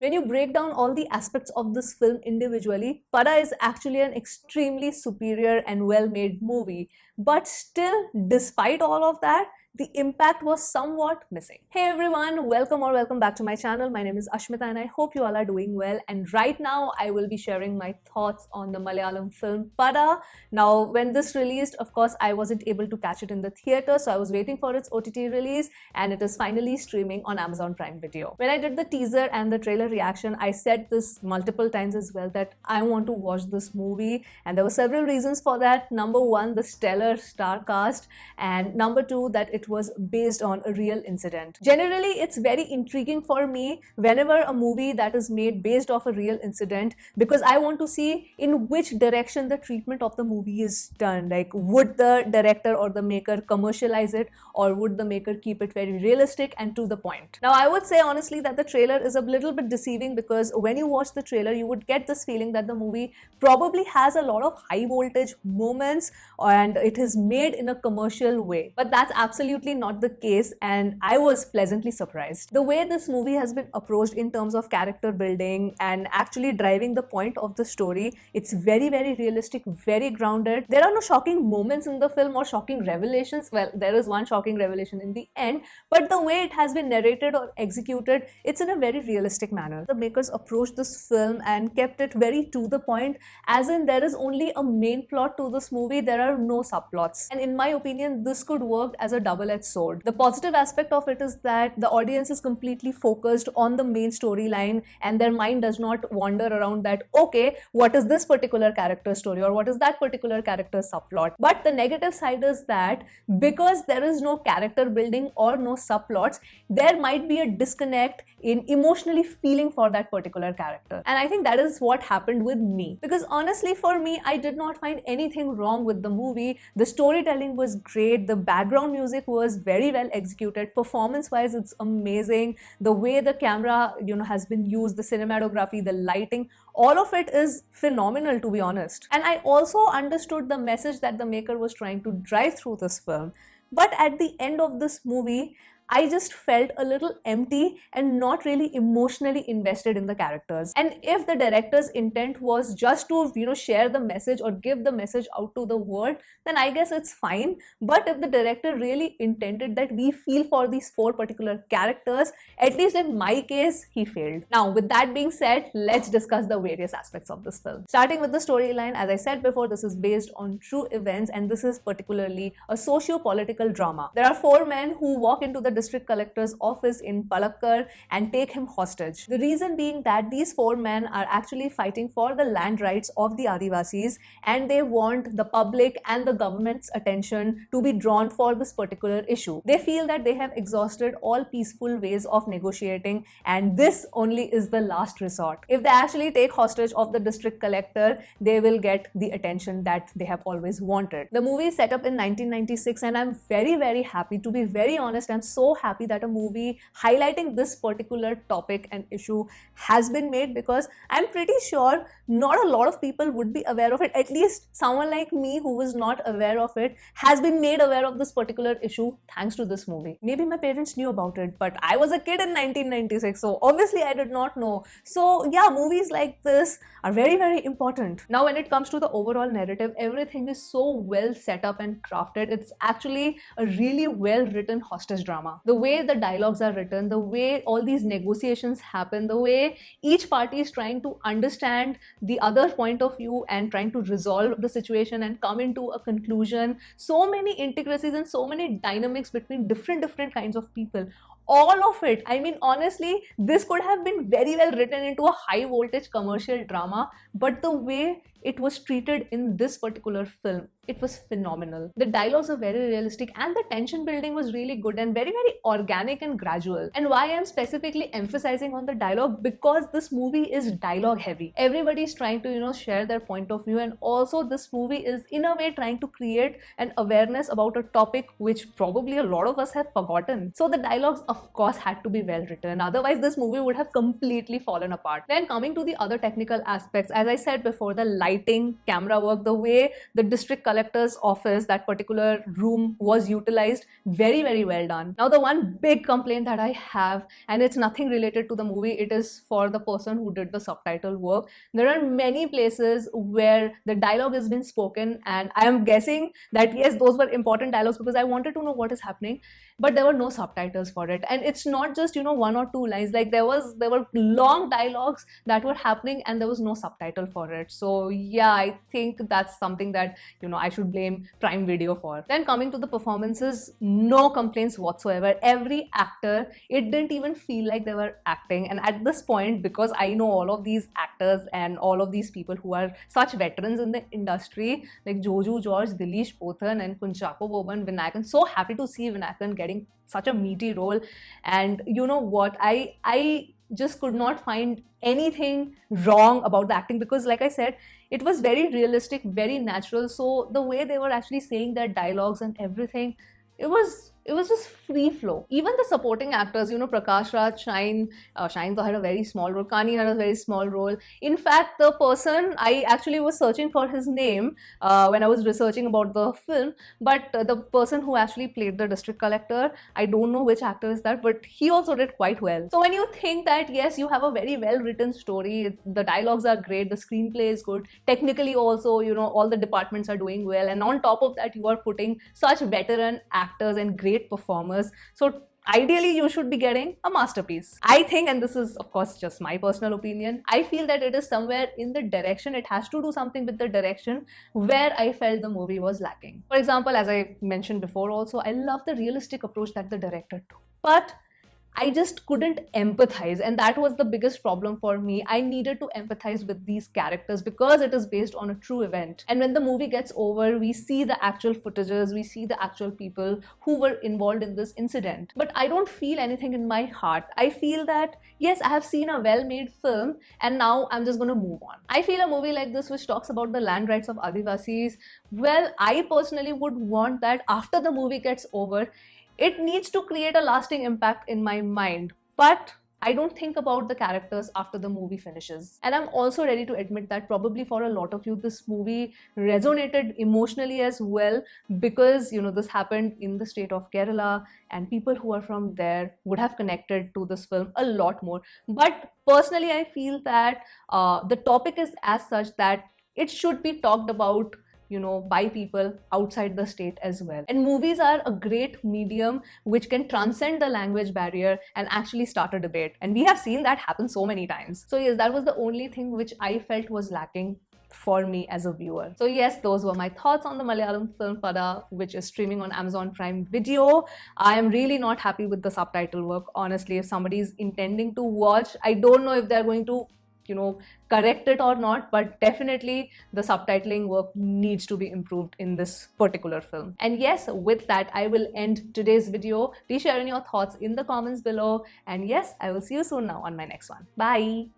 When you break down all the aspects of this film individually, Pada is actually an extremely superior and well-made movie. But still, despite all of that, the impact was somewhat missing. Hey everyone, welcome back to my channel. My name is Ashmita and I hope you all are doing well. And right now I will be sharing my thoughts on the Malayalam film Pada. Now when this released, of course I wasn't able to catch it in the theater, so I was waiting for its OTT release, and it is finally streaming on Amazon Prime Video. When I did the teaser and the trailer reaction, I said this multiple times as well that I want to watch this movie, and there were several reasons for that. Number one, the stellar star cast, and number two, that it was based on a real incident. Generally, it's very intriguing for me whenever a movie that is made based off a real incident, because I want to see in which direction the treatment of the movie is done. Like, would the director or the maker commercialize it, or would the maker keep it very realistic and to the point? Now, I would say honestly that the trailer is a little bit deceiving, because when you watch the trailer, you would get this feeling that the movie probably has a lot of high voltage moments and it is made in a commercial way. But that's absolutely not the case, and I was pleasantly surprised. The way this movie has been approached in terms of character building and actually driving the point of the story, it's very, very realistic, very grounded. There are no shocking moments in the film or shocking revelations. Well, there is one shocking revelation in the end, but the way it has been narrated or executed, it's in a very realistic manner. The makers approached this film and kept it very to the point, as in there is only a main plot to this movie, there are no subplots. And in my opinion, this could work as a double-edged sword. The positive aspect of it is that the audience is completely focused on the main storyline, and their mind does not wander around that, okay, what is this particular character story, or what is that particular character subplot. But the negative side is that because there is no character building or no subplots, there might be a disconnect in emotionally feeling for that particular character. And I think that is what happened with me, because honestly for me, I did not find anything wrong with the movie. The storytelling was great, the background music was very well executed, performance wise it's amazing, the way the camera has been used, the cinematography, the lighting, all of it is phenomenal, to be honest. And I also understood the message that the maker was trying to drive through this film. But at the end of this movie, I just felt a little empty and not really emotionally invested in the characters. And if the director's intent was just to, share the message or give the message out to the world, then I guess it's fine. But if the director really intended that we feel for these four particular characters, at least in my case, he failed. Now, with that being said, let's discuss the various aspects of this film. Starting with the storyline, as I said before, this is based on true events, and this is particularly a socio-political drama. There are four men who walk into the district collector's office in Palakkad and take him hostage. The reason being that these four men are actually fighting for the land rights of the Adivasis, and they want the public and the government's attention to be drawn for this particular issue. They feel that they have exhausted all peaceful ways of negotiating, and this only is the last resort. If they actually take hostage of the district collector, they will get the attention that they have always wanted. The movie is set up in 1996, and I'm very, very happy. To be very honest, I'm so happy that a movie highlighting this particular topic and issue has been made, because I'm pretty sure not a lot of people would be aware of it. At least someone like me who was not aware of it has been made aware of this particular issue thanks to this movie. Maybe my parents knew about it, but I was a kid in 1996, so obviously I did not know. So yeah, movies like this are very, very important. Now when it comes to the overall narrative, everything is so well set up and crafted. It's actually a really well written hostage drama. The way the dialogues are written, the way all these negotiations happen, the way each party is trying to understand the other point of view and trying to resolve the situation and come into a conclusion. So many intricacies and so many dynamics between different kinds of people. All of it, I mean, honestly, this could have been very well written into a high voltage commercial drama, but the way it was treated in this particular film, it was phenomenal. The dialogues are very realistic, and the tension building was really good and very, very organic and gradual. And why I'm specifically emphasizing on the dialogue, because this movie is dialogue heavy. Everybody is trying to share their point of view, and also this movie is in a way trying to create an awareness about a topic which probably a lot of us have forgotten. So the dialogues of course had to be well written, otherwise this movie would have completely fallen apart. Then coming to the other technical aspects, as I said before, the lighting, camera work, the way the district collector collector's office, that particular room was utilized very, very well done. Now, the one big complaint that I have, and it's nothing related to the movie, it is for the person who did the subtitle work. There are many places where the dialogue has been spoken, and I am guessing that yes, those were important dialogues because I wanted to know what is happening, but there were no subtitles for it. And it's not just, you know, one or two lines. Like there were long dialogues that were happening and there was no subtitle for it. So yeah, I think that's something that, you know, I should blame Prime Video for. Then coming to the performances, no complaints whatsoever. Every actor, it didn't even feel like they were acting. And at this point, because I know all of these actors and all of these people who are such veterans in the industry, like Joju George, Dileesh Pothan and Kunchako Boban, Vinayakan, so happy to see Vinayakan getting such a meaty role. And you know what, I just could not find anything wrong about the acting, because like I said, it was very realistic, very natural. So the way they were actually saying their dialogues and everything, it was just free flow. Even the supporting actors, you know, Prakash Raj, Shine had a very small role, Kani had a very small role. In fact, the person, I actually was searching for his name when I was researching about the film, but the person who actually played the district collector, I don't know which actor is that, but he also did quite well. So when you think that yes, you have a very well written story, the dialogues are great, the screenplay is good, technically also, you know, all the departments are doing well, and on top of that you are putting such veteran actors and great performers, so ideally you should be getting a masterpiece. I think, and this is of course just my personal opinion, I feel that it is somewhere in the direction, it has to do something with the direction where I felt the movie was lacking. For example, as I mentioned before also, I love the realistic approach that the director took, but I just couldn't empathize, and that was the biggest problem for me. I needed to empathize with these characters because it is based on a true event. And when the movie gets over, we see the actual footages, we see the actual people who were involved in this incident. But I don't feel anything in my heart. I feel that, yes, I have seen a well-made film and now I'm just going to move on. I feel a movie like this which talks about the land rights of Adivasis, well, I personally would want that after the movie gets over, it needs to create a lasting impact in my mind, but I don't think about the characters after the movie finishes. And I'm also ready to admit that probably for a lot of you, this movie resonated emotionally as well, because, you know, this happened in the state of Kerala and people who are from there would have connected to this film a lot more. But personally, I feel that the topic is as such that it should be talked about, you know, by people outside the state as well. And movies are a great medium which can transcend the language barrier and actually start a debate. And we have seen that happen so many times. So yes, that was the only thing which I felt was lacking for me as a viewer. So yes, those were my thoughts on the Malayalam film Pada, which is streaming on Amazon Prime Video. I am really not happy with the subtitle work. Honestly, if somebody is intending to watch, I don't know if they're going to, you know, correct it or not, but definitely the subtitling work needs to be improved in this particular film. And yes, with that, I will end today's video. Please share in your thoughts in the comments below. And yes, I will see you soon now on my next one. Bye.